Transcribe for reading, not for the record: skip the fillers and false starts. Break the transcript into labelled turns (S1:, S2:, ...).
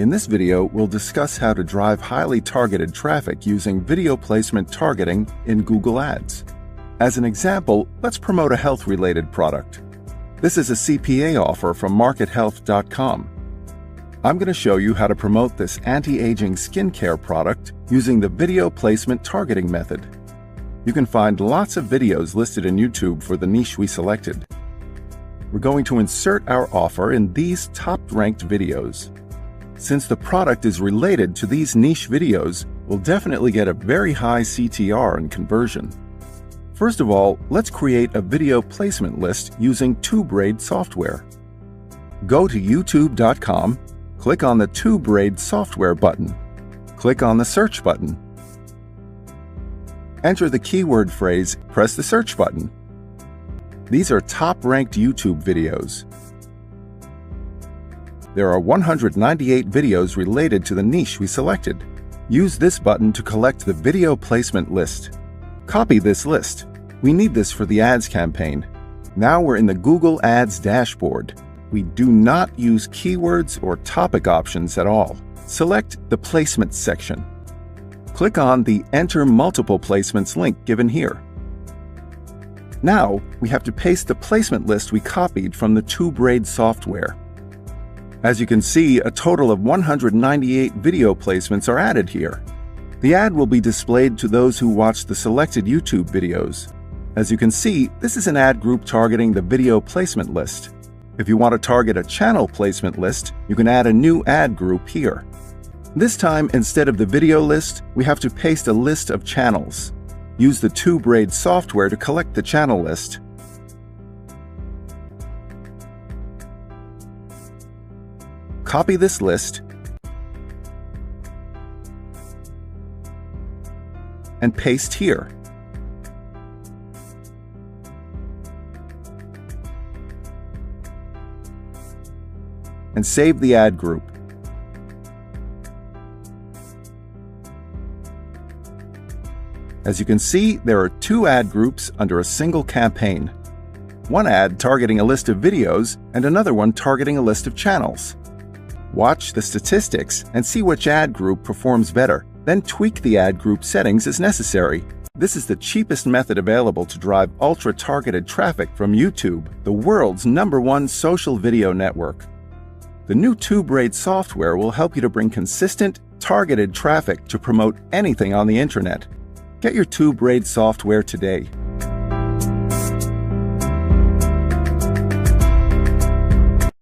S1: In this video, we'll discuss how to drive highly targeted traffic using video placement targeting in Google Ads. As an example, let's promote a health-related product. This is a CPA offer from markethealth.com. I'm going to show you how to promote this anti-aging skincare product using the video placement targeting method. You can find lots of videos listed in YouTube for the niche we selected. We're going to insert our offer in these top-ranked videos. Since the product is related to these niche videos, we'll definitely get a very high CTR and conversion. First of all, let's create a video placement list using TubeRaid Software. Go to youtube.com, click on the TubeRaid Software button. Click on the search button. Enter the keyword phrase, press the search button. These are top-ranked YouTube videos. There are 198 videos related to the niche we selected. Use this button to collect the video placement list. Copy this list. We need this for the ads campaign. Now we're in the Google Ads dashboard. We do not use keywords or topic options at all. Select the Placements section. Click on the Enter Multiple Placements link given here. Now, we have to paste the placement list we copied from the TubeRaid software. As you can see, a total of 198 video placements are added here. The ad will be displayed to those who watch the selected YouTube videos. As you can see, this is an ad group targeting the video placement list. If you want to target a channel placement list, you can add a new ad group here. This time, instead of the video list, we have to paste a list of channels. Use the TubeRaid software to collect the channel list. Copy this list and paste here. And save the ad group. As you can see, there are two ad groups under a single campaign. One ad targeting a list of videos and another one targeting a list of channels. Watch the statistics and see which ad group performs better, then tweak the ad group settings as necessary. This is the cheapest method available to drive ultra-targeted traffic from YouTube, the world's #1 social video network. The new TubeRaid software will help you to bring consistent, targeted traffic to promote anything on the internet. Get your TubeRaid software today.